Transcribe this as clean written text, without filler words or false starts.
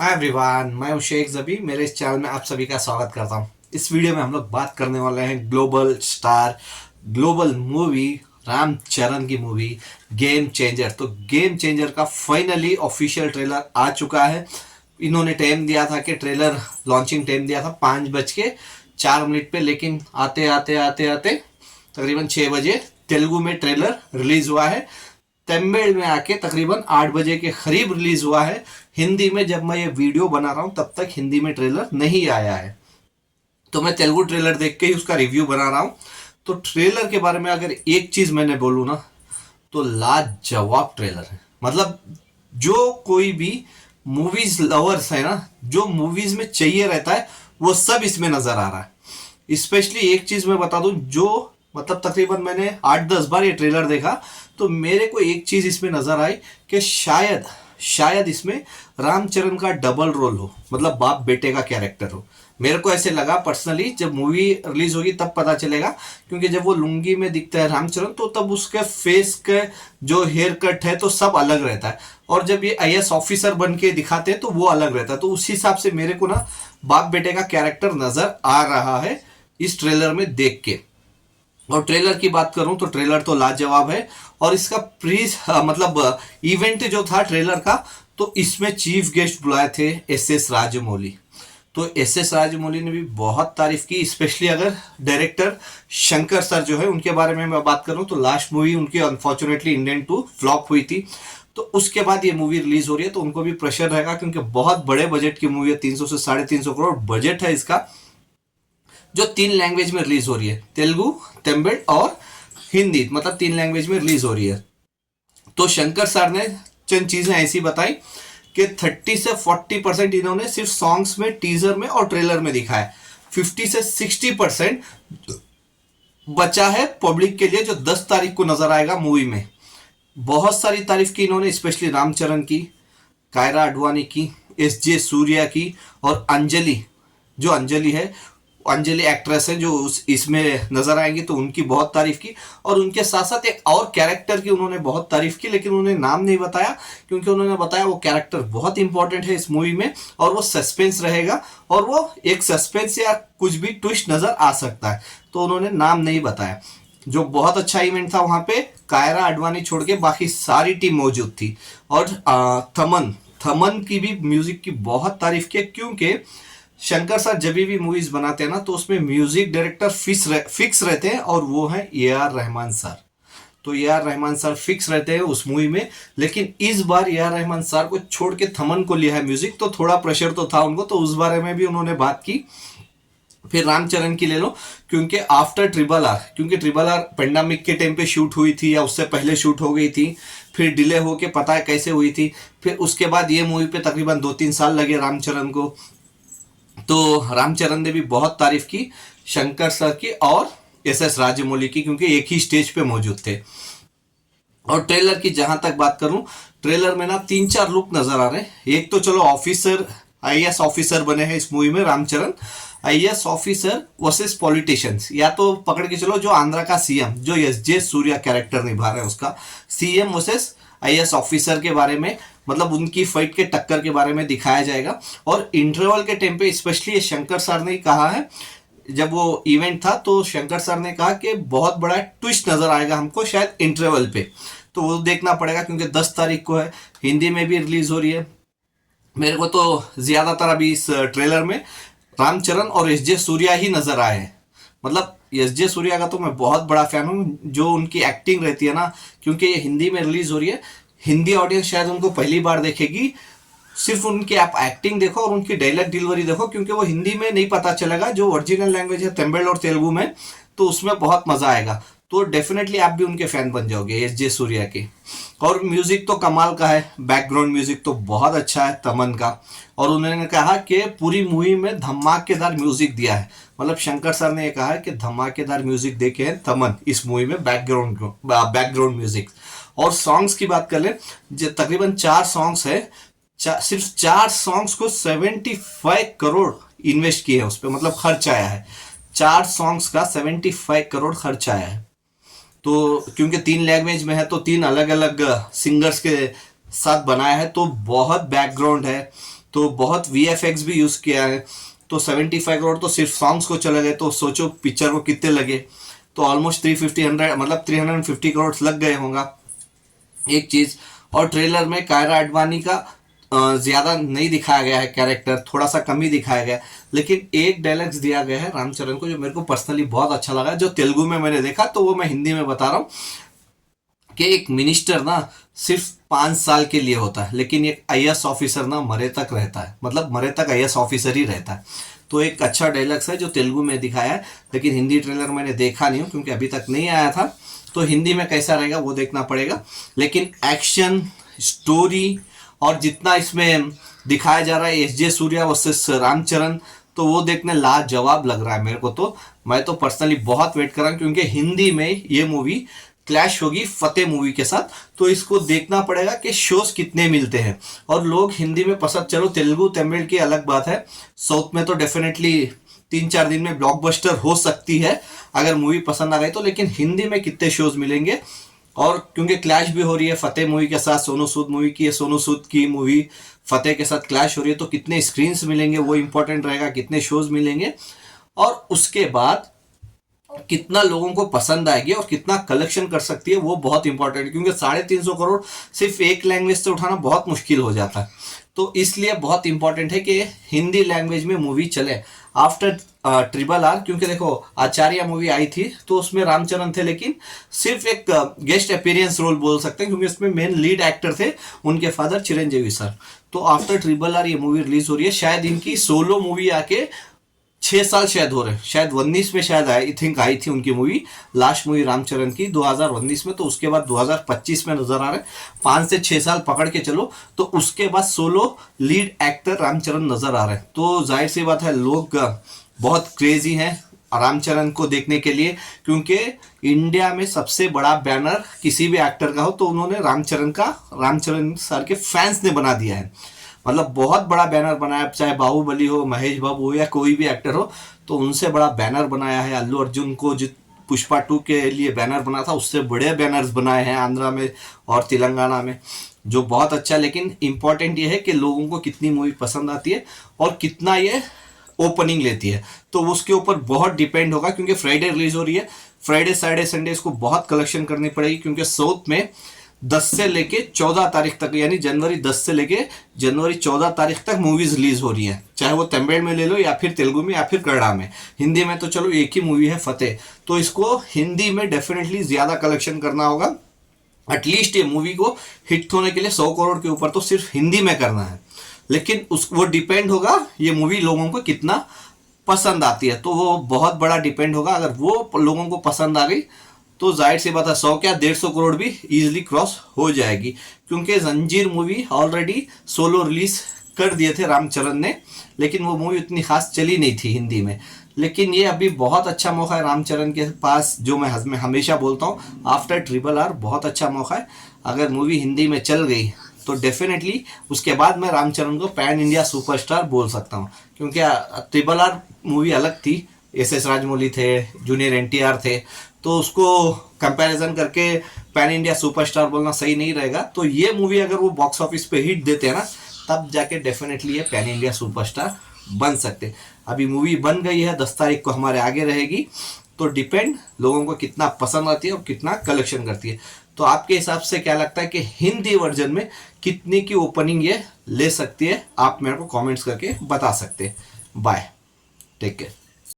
Hi everyone, मैं हूं शेख जबी। मेरे इस चैनल में आप सभी का स्वागत करता हूं। इस वीडियो में हम लोग बात करने वाले हैं global star, global movie Ramcharan की मूवी गेम चेंजर। तो गेम चेंजर का फाइनली ऑफिशियल ट्रेलर आ चुका है। इन्होंने टाइम दिया था कि ट्रेलर लॉन्चिंग टाइम दिया था 5:04 पे, लेकिन आते आते आते आते तकरीबन 6 बजे तेलुगु में ट्रेलर रिलीज हुआ है। तमिल में आके तकरीबन 8 बजे के करीब रिलीज हुआ है। हिंदी में जब मैं ये वीडियो बना रहा हूं तब तक हिंदी में ट्रेलर नहीं आया है, तो मैं तेलुगु ट्रेलर देख के ही उसका रिव्यू बना रहा हूं। तो ट्रेलर के बारे में अगर एक चीज मैंने बोलूं ना, तो लाजवाब ट्रेलर है। मतलब जो कोई भी मूवीज लवर्स है ना, जो मूवीज में चाहिए रहता है वो सब इसमें नजर आ रहा है। स्पेशली एक चीज मैं बता दूं, जो मतलब तकरीबन मैंने 8-10 बार ये ट्रेलर देखा, तो मेरे को एक चीज इसमें नजर आई कि शायद शायद इसमें रामचरण का डबल रोल हो, मतलब बाप बेटे का कैरेक्टर हो। मेरे को ऐसे लगा पर्सनली। जब मूवी रिलीज होगी तब पता चलेगा, क्योंकि जब वो लुंगी में दिखता है रामचरण, तो तब उसके फेस के जो हेयर कट है तो सब अलग रहता है, और जब ये आईएएस ऑफिसर बन के दिखाते हैं तो वो अलग रहता है। तो उस हिसाब से मेरे को ना बाप बेटे का कैरेक्टर नजर आ रहा है इस ट्रेलर में देख के। और ट्रेलर की बात करूं तो ट्रेलर तो लाजवाब है। और इसका मतलब इवेंट जो था ट्रेलर का, तो इसमें चीफ गेस्ट बुलाए थे एस राजमौली। तो एस राजमौली ने भी बहुत तारीफ की। स्पेशली अगर डायरेक्टर शंकर सर जो है उनके बारे में मैं बात करूं, तो लास्ट मूवी उनकी अनफॉर्चुनेटली इंडियन 2 फ्लॉप हुई थी। तो उसके बाद ये मूवी रिलीज हो रही है, तो उनको भी प्रेशर रहेगा, क्योंकि बहुत बड़े बजट की मूवी है। 300 से 350 करोड़ बजट है इसका, जो 3 लैंग्वेज में रिलीज हो रही है, तेलुगु, तमिल और हिंदी, मतलब 3 लैंग्वेज में रिलीज हो रही है। तो शंकर सर ने चंद चीजें ऐसी बताई कि 30 से 40% इन्होंने सिर्फ सॉन्ग्स में, टीजर में और ट्रेलर में दिखाया। 50 से 60% बचा है पब्लिक के लिए, जो 10 तारीख को नजर आएगा मूवी में। बहुत सारी तारीफ की इन्होंने, स्पेशली रामचरण की, कायरा अडवाणी की, एस सूर्या की, और अंजलि, जो अंजलि है, अंजलि एक्ट्रेस है जो इसमें नजर आएंगी, तो उनकी बहुत तारीफ की। और उनके साथ साथ एक और कैरेक्टर की उन्होंने बहुत तारीफ की, लेकिन उन्होंने नाम नहीं बताया, क्योंकि उन्होंने बताया वो कैरेक्टर बहुत इंपॉर्टेंट है इस मूवी में, और वो सस्पेंस रहेगा, और वो एक सस्पेंस या कुछ भी ट्विस्ट नजर आ सकता है, तो उन्होंने नाम नहीं बताया। जो बहुत अच्छा इवेंट था, वहां पे कायरा अडवाणी छोड़ के बाकी सारी टीम मौजूद थी। और थमन थमन की भी म्यूजिक की बहुत तारीफ की, क्योंकि शंकर सर जब भी मूवीज बनाते हैं ना, तो उसमें म्यूजिक डायरेक्टर फिक्स रहते हैं, और वो है ए आर रहमान सर। तो A R Rahman sir fix रहते हैं उस मूवी में, लेकिन इस बार ए आर रहमान सर को छोड़ के थमन को लिया है म्यूजिक, तो थोड़ा प्रेशर तो था उनको, तो उस बारे में भी उन्होंने बात की। फिर रामचरण की ले लो, क्योंकि आफ्टर ट्रिपल आर, क्योंकि ट्रिपल आर पेंडेमिक के टाइम पे शूट हुई थी या उससे पहले शूट हो गई थी, फिर डिले होके पता है कैसे हुई थी, फिर उसके बाद ये मूवी पे तकरीबन 2-3 साल लगे रामचरण को। तो रामचरण ने भी बहुत तारीफ की शंकर सर की और एस राजमौली की, क्योंकि एक ही स्टेज पे मौजूद थे। और ट्रेलर की जहां तक बात करूं, ट्रेलर में ना 3-4 लुक नजर आ रहे हैं। एक तो चलो ऑफिसर, आईएएस ऑफिसर बने हैं इस मूवी में Ramcharan, IAS officer versus politicians. या तो पकड़ के चलो जो आंध्रा का सीएम, जो एस सूर्या कैरेक्टर निभा रहे हैं, उसका सीएम वर्सेस आईएएस ऑफिसर के बारे में, मतलब उनकी फाइट के टक्कर के बारे में दिखाया जाएगा। और इंटरवल के टाइम पे स्पेशली शंकर सर ने कहा है, जब वो इवेंट था तो शंकर सर ने कहा कि बहुत बड़ा ट्विस्ट नजर आएगा हमको शायद इंटरवल पे, तो वो देखना पड़ेगा, क्योंकि 10 तारीख को है, हिंदी में भी रिलीज हो रही है। मेरे को तो ज्यादातर अभी इस ट्रेलर में रामचरण और एस सूर्या ही नजर आए हैं। मतलब एस सूर्या का तो मैं बहुत बड़ा फैन हूँ, जो उनकी एक्टिंग रहती है ना, क्योंकि ये हिंदी में रिलीज हो रही है, हिंदी ऑडियंस शायद उनको पहली बार देखेगी। सिर्फ उनकी आप एक्टिंग देखो और उनकी डायलॉग डिलीवरी देखो, क्योंकि वो हिंदी में नहीं पता चलेगा, जो ओरिजिनल लैंग्वेज है तमिल और तेलुगु में, तो उसमें बहुत मजा आएगा। तो डेफिनेटली आप भी उनके फैन बन जाओगे एस सूर्या के। और म्यूजिक तो कमाल का है, बैकग्राउंड म्यूजिक तो बहुत अच्छा है तमन का। और उन्होंने कहा कि पूरी मूवी में धमाकेदार म्यूजिक दिया है, मतलब शंकर सर ने कहा है कि धमाकेदार म्यूजिक देखे हैं तमन इस मूवी में, बैकग्राउंड म्यूजिक। और सॉन्ग्स की बात कर ले, जो तकरीबन 4 सॉन्ग्स है, सिर्फ 4 सॉन्ग्स को 75 करोड़ इन्वेस्ट किए हैं उस पर, मतलब खर्च आया है। 4 सॉन्ग्स का 75 करोड़ खर्च आया है। तो क्योंकि 3 लैंग्वेज में है, तो 3 अलग अलग सिंगर्स के साथ बनाया है, तो बहुत बैकग्राउंड है, तो बहुत VFX भी यूज़ किया है। तो 75 करोड़ तो सिर्फ सॉन्ग्स को चले गए, तो सोचो पिक्चर को कितने लगे। तो ऑलमोस्ट 350 मतलब 350 करोड़ लग गए होंगे एक चीज़। और ट्रेलर में कायरा आडवाणी का ज़्यादा नहीं दिखाया गया है कैरेक्टर, थोड़ा सा कम ही दिखाया गया है। लेकिन एक डायलॉग्स दिया गया है रामचरण को जो मेरे को पर्सनली बहुत अच्छा लगा, जो तेलुगु में मैंने देखा, तो वो मैं हिंदी में बता रहा हूँ कि एक मिनिस्टर ना सिर्फ 5 साल के लिए होता है, लेकिन एक IAS ऑफिसर ना मरे तक रहता है, मतलब मरे तक IAS ऑफिसर ही रहता है। तो एक अच्छा डायलॉग्स है जो तेलुगु में दिखाया है, लेकिन हिंदी ट्रेलर मैंने देखा नहीं हूँ क्योंकि अभी तक नहीं आया था। तो हिंदी में कैसा रहेगा वो देखना पड़ेगा। लेकिन एक्शन, स्टोरी और जितना इसमें दिखाया जा रहा है SJ सूर्या वर्सेस रामचरण, तो वो देखने लाजवाब लग रहा है मेरे को। तो मैं तो पर्सनली बहुत वेट कर रहा हूँ क्योंकि हिंदी में ये मूवी क्लैश होगी फतेह मूवी के साथ। तो इसको देखना पड़ेगा कि शोज कितने मिलते हैं और लोग हिंदी में पसंद, चलो तेलुगु तमिल की अलग बात है, साउथ में तो डेफिनेटली 3-4 दिन में ब्लॉकबस्टर हो सकती है अगर मूवी पसंद आ गई तो। लेकिन हिंदी में कितने शोज मिलेंगे, और क्योंकि क्लैश भी हो रही है फतेह मूवी के साथ, सोनू सूद मूवी की, सोनू सूद की मूवी फतेह के साथ क्लैश हो रही है, तो कितने स्क्रीन्स मिलेंगे वो इंपॉर्टेंट रहेगा, कितने शोज मिलेंगे, और उसके बाद कितना लोगों को पसंद आएगी और कितना कलेक्शन कर सकती है वो बहुत इंपॉर्टेंट है। क्योंकि 350 करोड़ सिर्फ एक लैंग्वेज से उठाना बहुत मुश्किल हो जाता है। तो इसलिए बहुत इंपॉर्टेंट है कि हिंदी लैंग्वेज में मूवी चले आफ्टर RRR। क्योंकि देखो आचार्य मूवी आई थी तो उसमें रामचरण थे, लेकिन सिर्फ एक गेस्ट अपीयरेंस रोल बोल सकते हैं क्योंकि उसमें मेन लीड एक्टर थे उनके फादर चिरंजीवी सर। तो आफ्टर RRR ये मूवी रिलीज हो रही है, शायद इनकी सोलो मूवी आके 6 साल शायद हो रहे हैं, शायद 19 में शायद आई थिंक आई थी उनकी मूवी, लास्ट मूवी रामचरण की 2019 में। तो उसके बाद 2025 में नजर आ रहे हैं, 5 से 6 साल पकड़ के चलो। तो उसके बाद सोलो लीड एक्टर रामचरण नजर आ रहे हैं। तो जाहिर सी बात है लोग बहुत क्रेजी हैं रामचरण को देखने के लिए, क्योंकि इंडिया में सबसे बड़ा बैनर किसी भी एक्टर का हो तो उन्होंने रामचरण सर के फैंस ने बना दिया है। मतलब बहुत बड़ा बैनर बनाया, चाहे बाहुबली हो, महेश बाबू हो या कोई भी एक्टर हो, तो उनसे बड़ा बैनर बनाया है। अल्लू अर्जुन को जित पुष्पा 2 के लिए बैनर बना था उससे बड़े बैनर्स बनाए हैं आंध्रा में और तेलंगाना में, जो बहुत अच्छा। लेकिन इंपॉर्टेंट ये है कि लोगों को कितनी मूवी पसंद आती है और कितना ये ओपनिंग लेती है, तो उसके ऊपर बहुत डिपेंड होगा। क्योंकि फ्राइडे रिलीज हो रही है, फ्राइडे सैटरडे संडे इसको बहुत कलेक्शन करनी पड़ेगी, क्योंकि साउथ में 10 से लेके 14 तारीख तक, यानी जनवरी 10 से लेके जनवरी 14 तारीख तक मूवीज रिलीज हो रही है, चाहे वो तमिल में ले लो या फिर तेलुगु में या फिर कन्नड़ा में। हिंदी में तो चलो एक ही मूवी है फतेह, तो इसको हिंदी में डेफिनेटली ज्यादा कलेक्शन करना होगा। एटलीस्ट ये मूवी को हिट होने के लिए 100 करोड़ के ऊपर तो सिर्फ हिंदी में करना है। लेकिन वो डिपेंड होगा ये मूवी लोगों को कितना पसंद आती है, तो वो बहुत बड़ा डिपेंड होगा। अगर वो लोगों को पसंद आ गई तो जाहिर सी बात है 100 क्या 150 करोड़ भी इजीली क्रॉस हो जाएगी। क्योंकि जंजीर मूवी ऑलरेडी सोलो रिलीज कर दिए थे रामचरण ने, लेकिन वो मूवी उतनी खास चली नहीं थी हिंदी में। लेकिन ये अभी बहुत अच्छा मौका है रामचरण के पास, जो मैं हमेशा बोलता हूँ आफ्टर RRR बहुत अच्छा मौका है। अगर मूवी हिंदी में चल गई तो डेफिनेटली उसके बाद मैं रामचरण को पैन इंडिया सुपरस्टार बोल सकता हूँ। क्योंकि RRR मूवी अलग थी, SS राजमौली थे, जूनियर NTR थे, तो उसको कंपैरिजन करके पैन इंडिया सुपरस्टार बोलना सही नहीं रहेगा। तो ये मूवी अगर वो बॉक्स ऑफिस पे हिट देते हैं ना, तब जाके डेफिनेटली ये पैन इंडिया सुपरस्टार बन सकते। अभी मूवी बन गई है, 10 तारीख को हमारे आगे रहेगी, तो डिपेंड लोगों को कितना पसंद आती है और कितना कलेक्शन करती है। तो आपके हिसाब से क्या लगता है कि हिंदी वर्जन में कितने की ओपनिंग ये ले सकती है? आप मेरे को कमेंट्स करके बता सकते हैं। Bye, take care.